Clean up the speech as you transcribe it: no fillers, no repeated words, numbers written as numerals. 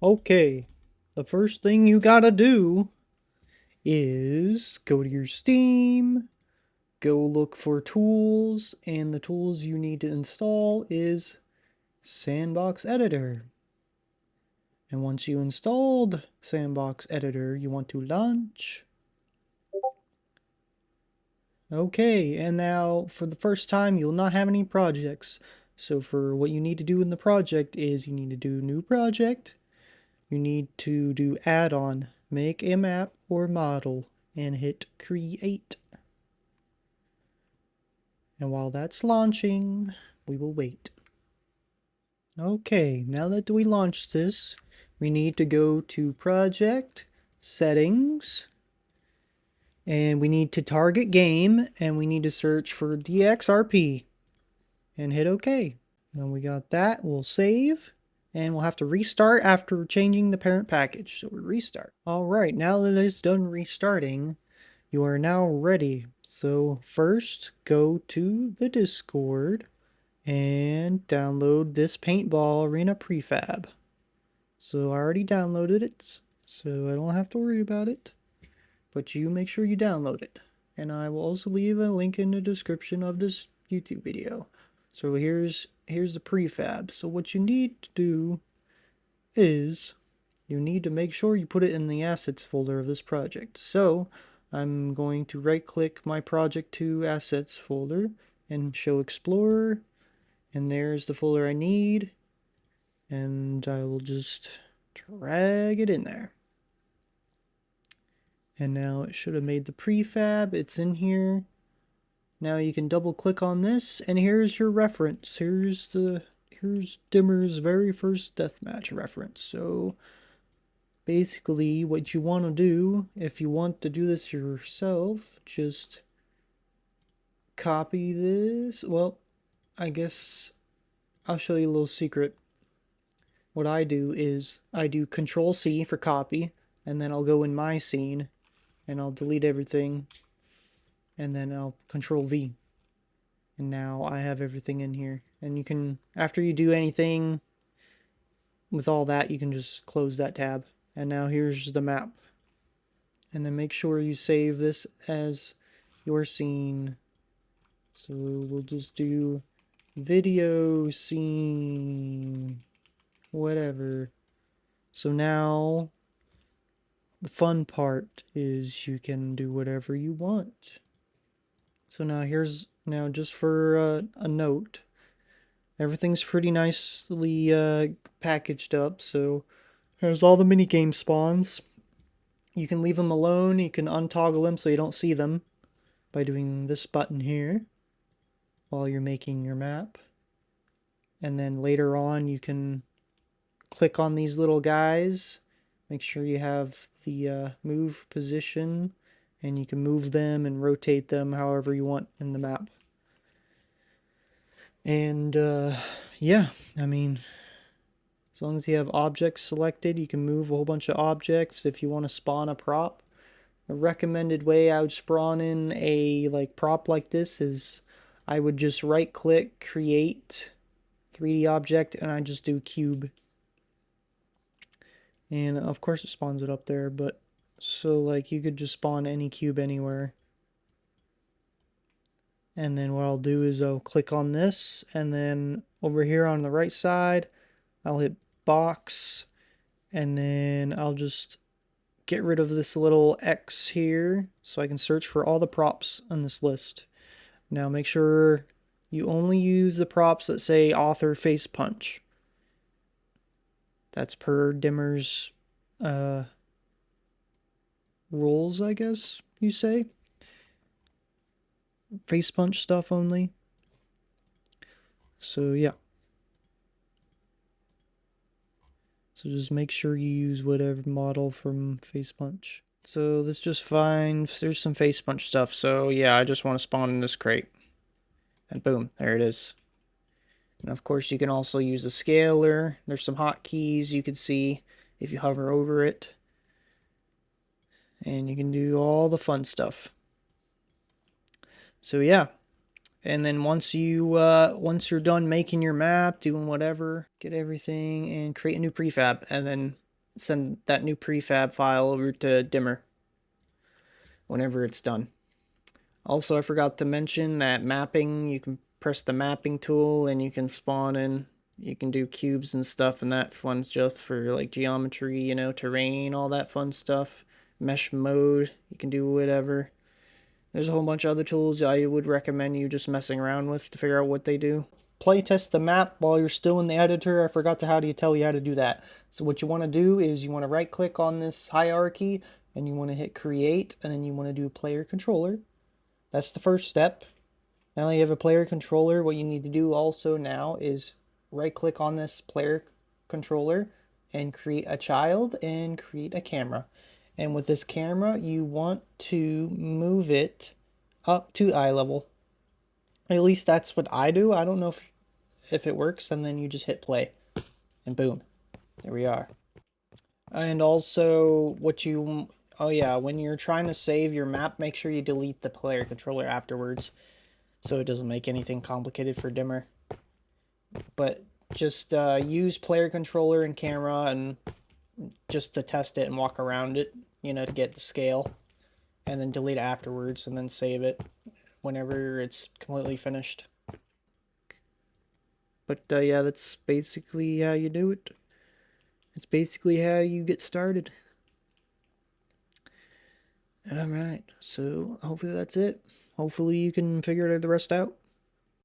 Okay, the first thing you gotta do is go to your Steam, go look for tools, and the tools you need to install is S&Box Editor. And once you installed S&Box Editor, you want to launch. Okay, and now for the first time, you'll not have any projects. So for what you need to do in the project is you need to do new project, you need to do add-on, make a map or model, and hit create. And while that's launching, we will wait. Okay, now that we launched this, we need to go to project, settings, and we need to target game, and we need to search for DXRP, and hit OK. And we got that, we'll save, and we'll have to restart after changing the parent package. So we restart. Alright, now that it's done restarting, you are now ready. So first, go to the Discord and download this paintball arena prefab. So I already downloaded it, so I don't have to worry about it. But you make sure you download it. And I will also leave a link in the description of this YouTube video. So here's the prefab. So what you need to do is you need to make sure you put it in the assets folder of this project. So I'm going to right click my project to assets folder and show explorer, and there's the folder I need, and I will just drag it in there. And now it should have made the prefab. It's in here. Now you can double click on this, and here's your reference. Here's Dimmer's very first deathmatch reference. So basically what you want to do, if you want to do this yourself, just copy this. Well, I guess I'll show you a little secret. What I do is I do Control C for copy, and then I'll go in my scene and I'll delete everything, and then I'll Control V. And now I have everything in here. And you can, after you do anything with all that, you can just close that tab. And now here's the map. And then make sure you save this as your scene. So we'll just do video scene, whatever. So now the fun part is you can do whatever you want. So now just for a note, everything's pretty nicely packaged up. So there's all the minigame spawns. You can leave them alone. You can untoggle them so you don't see them by doing this button here while you're making your map. And then later on you can click on these little guys. Make sure you have the move position, and you can move them and rotate them however you want in the map. And yeah, I mean, as long as you have objects selected, you can move a whole bunch of objects. If you want to spawn a prop, a recommended way I would spawn in a prop like this is I would just right click, create 3D object, and I just do cube. And of course it spawns it up there, but so like you could just spawn any cube anywhere. And then what I'll do is I'll click on this, and then over here on the right side, I'll hit box, and then I'll just get rid of this little X here so I can search for all the props on this list. Now make sure you only use the props that say author face punch. That's per Dimmer's rules, I guess you say. Face punch stuff only. So yeah. So just make sure you use whatever model from face punch. So this just fine. There's some face punch stuff. So yeah, I just want to spawn in this crate. And boom, there it is. And of course you can also use the scaler. There's some hotkeys you can see if you hover over it. And you can do all the fun stuff. So yeah. And then once you're done making your map, doing whatever, get everything and create a new prefab, and then send that new prefab file over to Dimmer whenever it's done. Also, I forgot to mention that mapping, you can press the mapping tool and you can spawn in, you can do cubes and stuff, and that fun stuff for like geometry, you know, terrain, all that fun stuff. Mesh mode, you can do whatever. There's a whole bunch of other tools I would recommend you just messing around with to figure out what they do. Playtest the map while you're still in the editor. I forgot to tell you how to do that. So what you want to do is you want to right click on this hierarchy and you want to hit create, and then you want to do player controller. That's the first step. Now that you have a player controller, what you need to do also now is right click on this player controller and create a child and create a camera. And with this camera, you want to move it up to eye level. At least that's what I do. I don't know if it works, and then you just hit play and boom, there we are. And also oh yeah, when you're trying to save your map, make sure you delete the player controller afterwards so it doesn't make anything complicated for Dimmer. But just use player controller and camera and just to test it and walk around it, you know, to get the scale, and then delete it afterwards and then save it whenever it's completely finished. But yeah, that's basically how you do it. It's basically how you get started. Alright, so hopefully that's it. Hopefully you can figure the rest out.